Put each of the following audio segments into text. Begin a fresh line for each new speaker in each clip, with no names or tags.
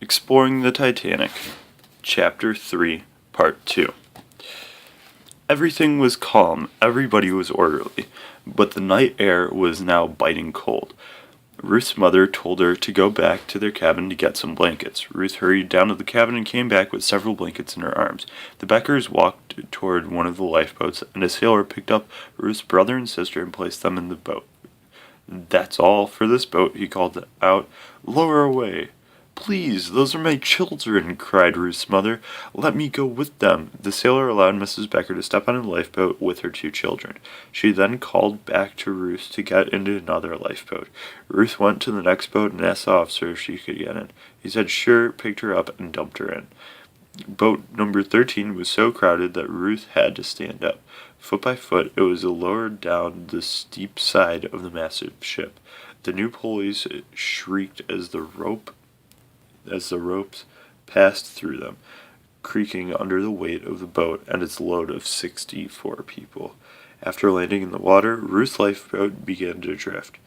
Exploring the Titanic, Chapter 3, Part 2. Everything was calm, everybody was orderly, but the night air was now biting cold. Ruth's mother told her to go back to their cabin to get some blankets. Ruth hurried down to the cabin and came back with several blankets in her arms. The Beckers walked toward one of the lifeboats, and a sailor picked up Ruth's brother and sister and placed them in the boat. "That's all for this boat," he called out. "Lower away." "Please, those are my children," cried Ruth's mother. "Let me go with them." The sailor allowed Mrs. Becker to step on a lifeboat with her two children. She then called back to Ruth to get into another lifeboat. Ruth went to the next boat and asked the officer if she could get in. He said sure, picked her up, and dumped her in. Boat number 13 was so crowded that Ruth had to stand up. Foot by foot, it was lowered down the steep side of the massive ship. The new pulleys shrieked as the ropes passed through them, creaking under the weight of the boat and its load of 64 people. After landing in the water, Ruth's lifeboat began to drift.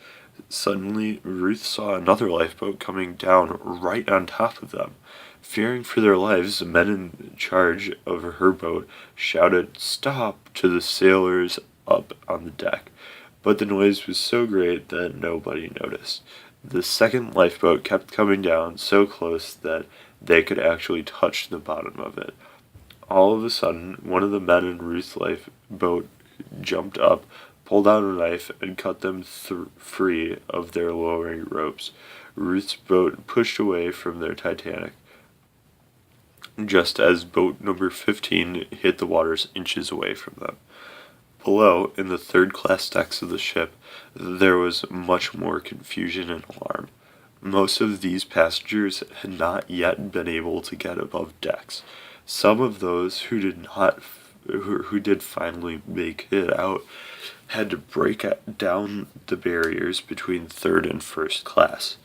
Suddenly, Ruth saw another lifeboat coming down right on top of them. Fearing for their lives, the men in charge of her boat shouted "Stop" to the sailors up on the deck, but the noise was so great that nobody noticed. The second lifeboat kept coming down so close that they could actually touch the bottom of it. All of a sudden, one of the men in Ruth's lifeboat jumped up, pulled out a knife, and cut them free of their lowering ropes. Ruth's boat pushed away from their Titanic, just as boat number 15 hit the waters inches away from them. Below, in the third-class decks of the ship, there was much more confusion and alarm. Most of these passengers had not yet been able to get above decks. Some of those who did finally make it out had to break down the barriers between third and first class.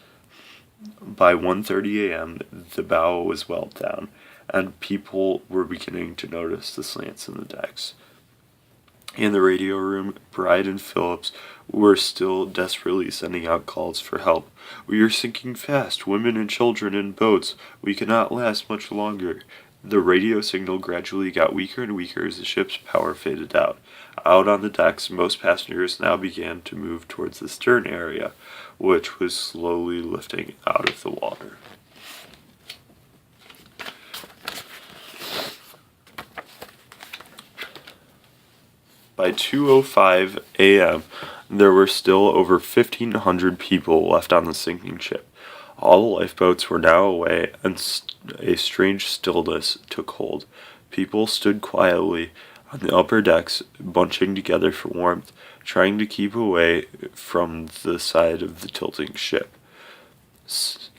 By 1:30 a.m., the bow was well down, and people were beginning to notice the slants in the decks. In the radio room, Bride and Phillips were still desperately sending out calls for help. "We are sinking fast, women and children in boats. We cannot last much longer." The radio signal gradually got weaker and weaker as the ship's power faded out. Out on the decks, most passengers now began to move towards the stern area, which was slowly lifting out of the water. By 2:05 a.m., there were still over 1,500 people left on the sinking ship. All the lifeboats were now away, and a strange stillness took hold. People stood quietly on the upper decks, bunching together for warmth, trying to keep away from the side of the tilting ship.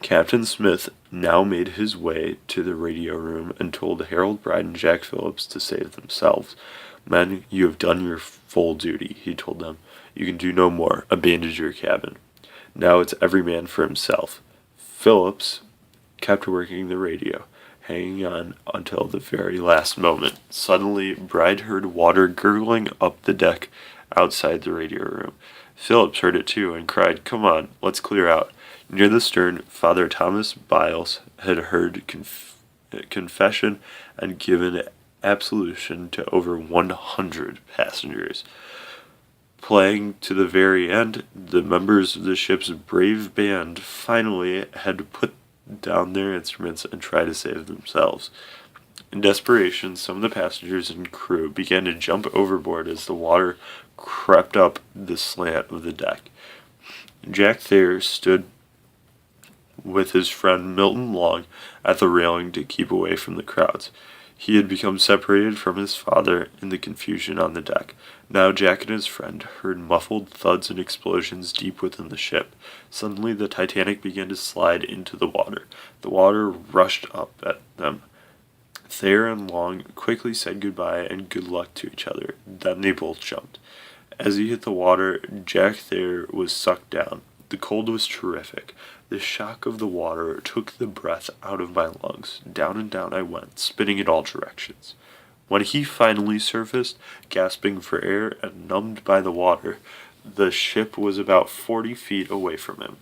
Captain Smith now made his way to the radio room and told Harold Bride and Jack Phillips to save themselves. "Men, you have done your full duty," he told them. "You can do no more. Abandon your cabin. Now it's every man for himself." Phillips kept working the radio, hanging on until the very last moment. Suddenly, Bride heard water gurgling up the deck outside the radio room. Phillips heard it too and cried, "Come on, let's clear out." Near the stern, Father Thomas Biles had heard confession and given absolution to over 100 passengers. Playing to the very end, the members of the ship's brave band finally had to put down their instruments and try to save themselves. In desperation, some of the passengers and crew began to jump overboard as the water crept up the slant of the deck. Jack Thayer stood with his friend Milton Long at the railing to keep away from the crowds. He had become separated from his father in the confusion on the deck. Now Jack and his friend heard muffled thuds and explosions deep within the ship. Suddenly the Titanic began to slide into the water. The water rushed up at them. Thayer and Long quickly said goodbye and good luck to each other. Then they both jumped. As he hit the water, Jack Thayer was sucked down. The cold was terrific. The shock of the water took the breath out of my lungs. Down and down I went, spinning in all directions. When he finally surfaced, gasping for air and numbed by the water, the ship was about 40 feet away from him.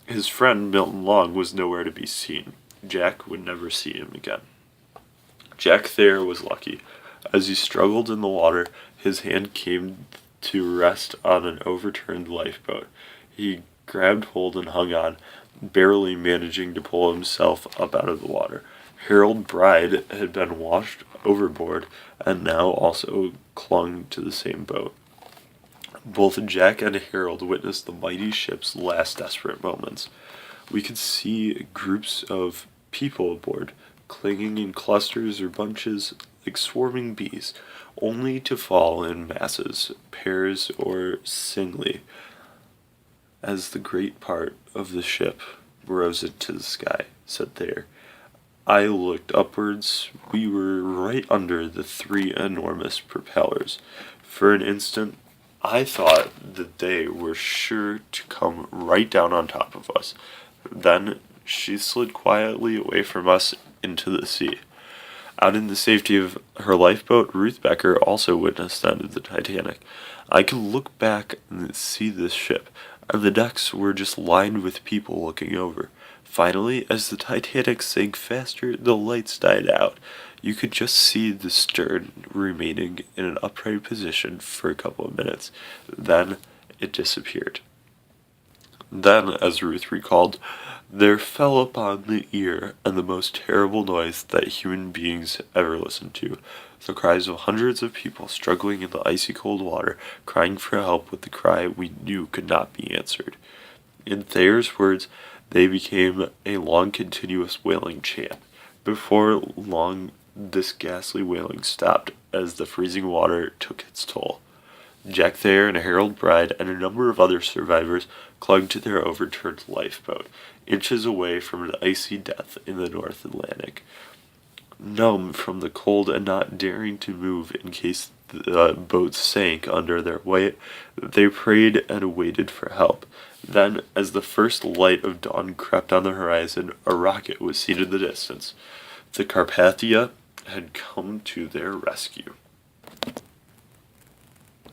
His friend Milton Long was nowhere to be seen. Jack would never see him again. Jack Thayer was lucky. As he struggled in the water, his hand came to rest on an overturned lifeboat. He grabbed hold and hung on, barely managing to pull himself up out of the water. Harold Bride had been washed overboard and now also clung to the same boat. Both Jack and Harold witnessed the mighty ship's last desperate moments. We could see groups of people aboard, clinging in clusters or bunches like swarming bees, only to fall in masses, pairs, or singly, as the great part of the ship rose into the sky, said Thayer. I looked upwards. We were right under the three enormous propellers. For an instant, I thought that they were sure to come right down on top of us. Then she slid quietly away from us into the sea. Out in the safety of her lifeboat, Ruth Becker also witnessed the end of the Titanic. I could look back and see this ship, and the decks were just lined with people looking over. Finally, as the Titanic sank faster, the lights died out. You could just see the stern remaining in an upright position for a couple of minutes. Then it disappeared. Then, as Ruth recalled, there fell upon the ear and the most terrible noise that human beings ever listened to. The cries of hundreds of people struggling in the icy cold water, crying for help with the cry we knew could not be answered. In Thayer's words, they became a long continuous wailing chant. Before long, this ghastly wailing stopped as the freezing water took its toll. Jack Thayer and Harold Bride and a number of other survivors clung to their overturned lifeboat, inches away from an icy death in the North Atlantic. Numb from the cold and not daring to move in case the boat sank under their weight, they prayed and waited for help. Then, as the first light of dawn crept on the horizon, a rocket was seen in the distance. The Carpathia had come to their rescue.